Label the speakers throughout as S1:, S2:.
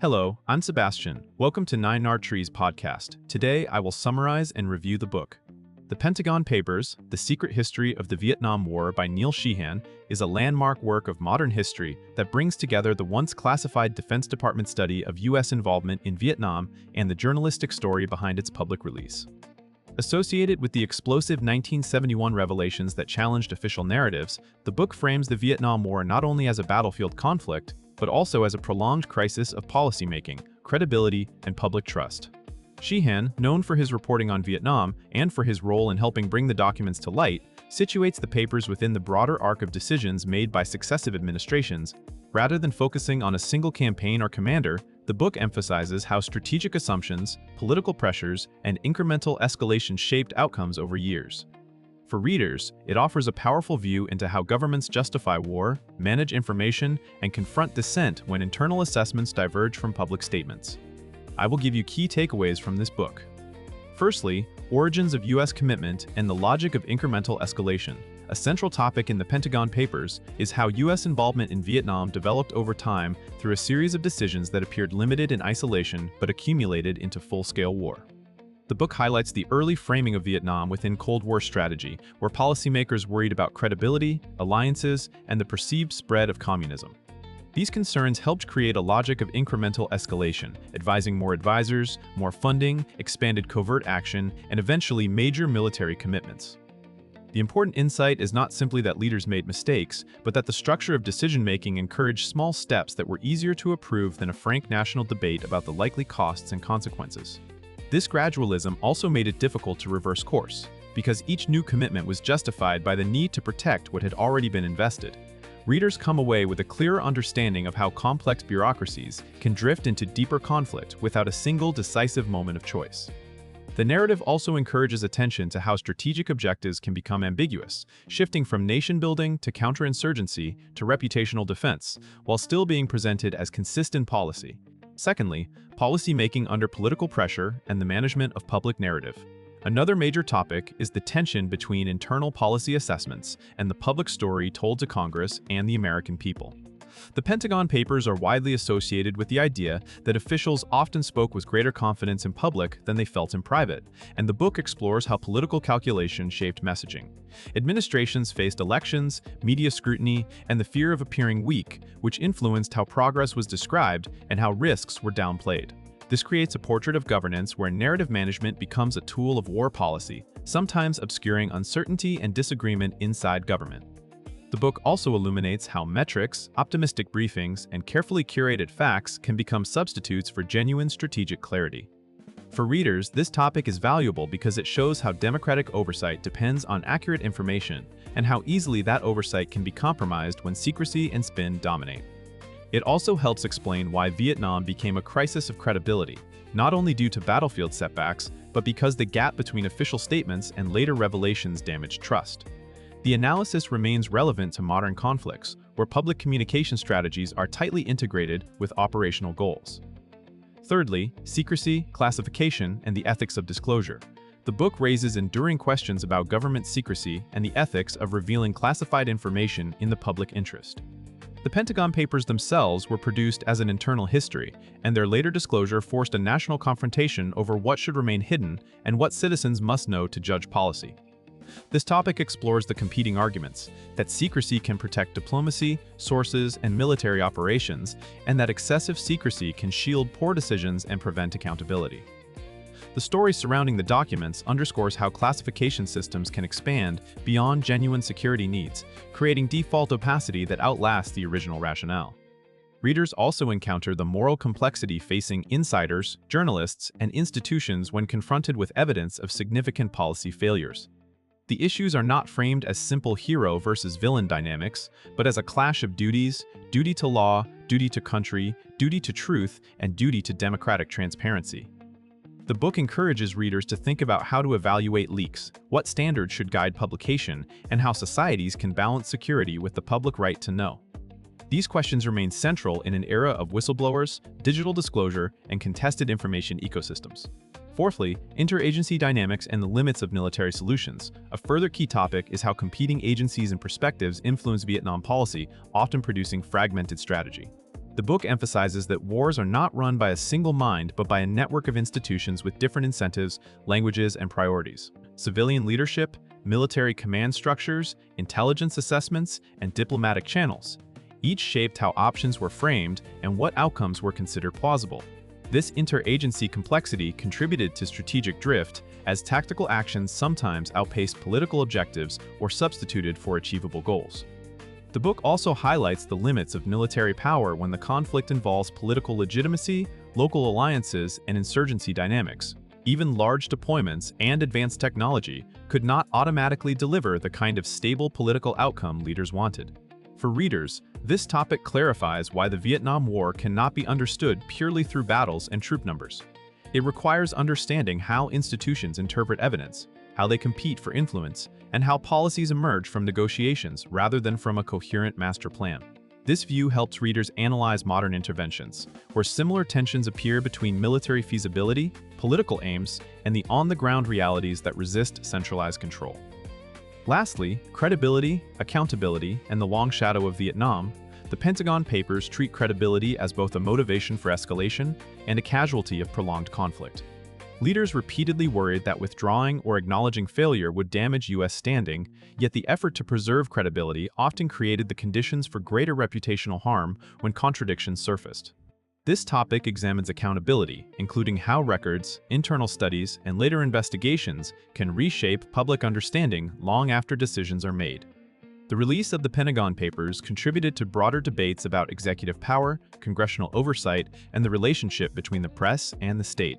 S1: Hello, I'm Sebastian. Welcome to Nine Nard Trees podcast. Today, I will summarize and review the book. The Pentagon Papers, The Secret History of the Vietnam War by Neil Sheehan, is a landmark work of modern history that brings together the once classified Defense Department study of U.S. involvement in Vietnam and the journalistic story behind its public release. Associated with the explosive 1971 revelations that challenged official narratives, the book frames the Vietnam War not only as a battlefield conflict, but also as a prolonged crisis of policymaking, credibility, and public trust. Sheehan, known for his reporting on Vietnam and for his role in helping bring the documents to light, situates the papers within the broader arc of decisions made by successive administrations. Rather than focusing on a single campaign or commander, the book emphasizes how strategic assumptions, political pressures, and incremental escalation shaped outcomes over years. For readers, it offers a powerful view into how governments justify war, manage information, and confront dissent when internal assessments diverge from public statements. I will give you key takeaways from this book. Firstly, origins of U.S. commitment and the logic of incremental escalation. A central topic in the Pentagon Papers is how U.S. involvement in Vietnam developed over time through a series of decisions that appeared limited in isolation but accumulated into full-scale war. The book highlights the early framing of Vietnam within Cold War strategy, where policymakers worried about credibility, alliances, and the perceived spread of communism. These concerns helped create a logic of incremental escalation, advising more advisors, more funding, expanded covert action, and eventually major military commitments. The important insight is not simply that leaders made mistakes, but that the structure of decision-making encouraged small steps that were easier to approve than a frank national debate about the likely costs and consequences. This gradualism also made it difficult to reverse course, because each new commitment was justified by the need to protect what had already been invested. Readers come away with a clearer understanding of how complex bureaucracies can drift into deeper conflict without a single decisive moment of choice. The narrative also encourages attention to how strategic objectives can become ambiguous, shifting from nation-building to counterinsurgency to reputational defense, while still being presented as consistent policy. Secondly, policy-making under political pressure and the management of public narrative. Another major topic is the tension between internal policy assessments and the public story told to Congress and the American people. The Pentagon Papers are widely associated with the idea that officials often spoke with greater confidence in public than they felt in private, and the book explores how political calculation shaped messaging. Administrations faced elections, media scrutiny, and the fear of appearing weak, which influenced how progress was described and how risks were downplayed. This creates a portrait of governance where narrative management becomes a tool of war policy, sometimes obscuring uncertainty and disagreement inside government. The book also illuminates how metrics, optimistic briefings, and carefully curated facts can become substitutes for genuine strategic clarity. For readers, this topic is valuable because it shows how democratic oversight depends on accurate information and how easily that oversight can be compromised when secrecy and spin dominate. It also helps explain why Vietnam became a crisis of credibility, not only due to battlefield setbacks, but because the gap between official statements and later revelations damaged trust. The analysis remains relevant to modern conflicts, where public communication strategies are tightly integrated with operational goals. Thirdly, secrecy, classification, and the ethics of disclosure. The book raises enduring questions about government secrecy and the ethics of revealing classified information in the public interest. The Pentagon Papers themselves were produced as an internal history, and their later disclosure forced a national confrontation over what should remain hidden and what citizens must know to judge policy. This topic explores the competing arguments that secrecy can protect diplomacy, sources, and military operations, and that excessive secrecy can shield poor decisions and prevent accountability. The story surrounding the documents underscores how classification systems can expand beyond genuine security needs, creating default opacity that outlasts the original rationale. Readers also encounter the moral complexity facing insiders, journalists, and institutions when confronted with evidence of significant policy failures. The issues are not framed as simple hero versus villain dynamics, but as a clash of duties: duty to law, duty to country, duty to truth, and duty to democratic transparency. The book encourages readers to think about how to evaluate leaks, what standards should guide publication, and how societies can balance security with the public right to know. These questions remain central in an era of whistleblowers, digital disclosure, and contested information ecosystems. Fourthly, interagency dynamics and the limits of military solutions. A further key topic is how competing agencies and perspectives influence Vietnam policy, often producing fragmented strategy. The book emphasizes that wars are not run by a single mind but by a network of institutions with different incentives, languages, and priorities. Civilian leadership, military command structures, intelligence assessments, and diplomatic channels. Each shaped how options were framed and what outcomes were considered plausible. This interagency complexity contributed to strategic drift, as tactical actions sometimes outpaced political objectives or substituted for achievable goals. The book also highlights the limits of military power when the conflict involves political legitimacy, local alliances, and insurgency dynamics. Even large deployments and advanced technology could not automatically deliver the kind of stable political outcome leaders wanted. For readers, this topic clarifies why the Vietnam War cannot be understood purely through battles and troop numbers. It requires understanding how institutions interpret evidence, how they compete for influence, and how policies emerge from negotiations rather than from a coherent master plan. This view helps readers analyze modern interventions, where similar tensions appear between military feasibility, political aims, and the on-the-ground realities that resist centralized control. Lastly, credibility, accountability, and the long shadow of Vietnam. The Pentagon Papers treat credibility as both a motivation for escalation and a casualty of prolonged conflict. Leaders repeatedly worried that withdrawing or acknowledging failure would damage U.S. standing, yet the effort to preserve credibility often created the conditions for greater reputational harm when contradictions surfaced. This topic examines accountability, including how records, internal studies, and later investigations can reshape public understanding long after decisions are made. The release of the Pentagon Papers contributed to broader debates about executive power, congressional oversight, and the relationship between the press and the state.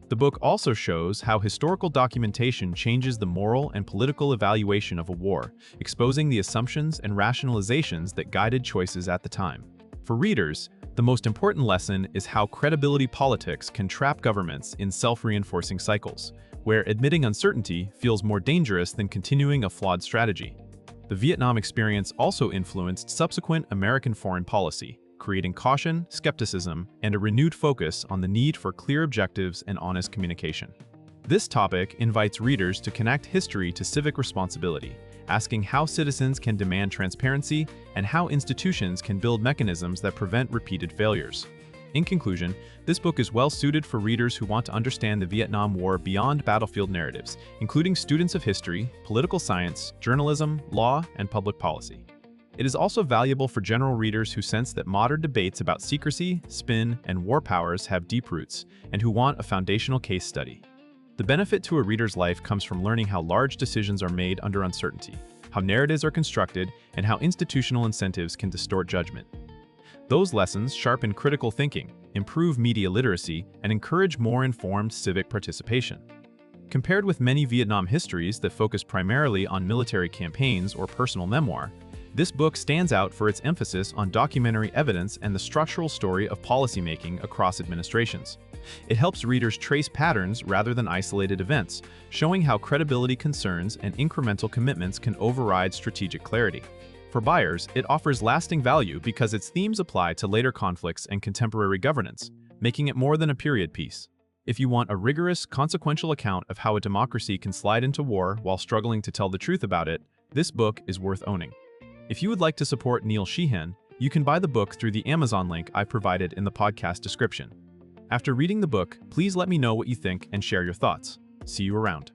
S1: The book also shows how historical documentation changes the moral and political evaluation of a war, exposing the assumptions and rationalizations that guided choices at the time. For readers, the most important lesson is how credibility politics can trap governments in self-reinforcing cycles, where admitting uncertainty feels more dangerous than continuing a flawed strategy. The Vietnam experience also influenced subsequent American foreign policy, creating caution, skepticism, and a renewed focus on the need for clear objectives and honest communication. This topic invites readers to connect history to civic responsibility, asking how citizens can demand transparency and how institutions can build mechanisms that prevent repeated failures. In conclusion, this book is well suited for readers who want to understand the Vietnam War beyond battlefield narratives, including students of history, political science, journalism, law, and public policy. It is also valuable for general readers who sense that modern debates about secrecy, spin, and war powers have deep roots, and who want a foundational case study. The benefit to a reader's life comes from learning how large decisions are made under uncertainty, how narratives are constructed, and how institutional incentives can distort judgment. Those lessons sharpen critical thinking, improve media literacy, and encourage more informed civic participation. Compared with many Vietnam histories that focus primarily on military campaigns or personal memoir, this book stands out for its emphasis on documentary evidence and the structural story of policymaking across administrations. It helps readers trace patterns rather than isolated events, showing how credibility concerns and incremental commitments can override strategic clarity. For buyers, it offers lasting value because its themes apply to later conflicts and contemporary governance, making it more than a period piece. If you want a rigorous, consequential account of how a democracy can slide into war while struggling to tell the truth about it, this book is worth owning. If you would like to support Neil Sheehan, you can buy the book through the Amazon link I provided in the podcast description. After reading the book, please let me know what you think and share your thoughts. See you around.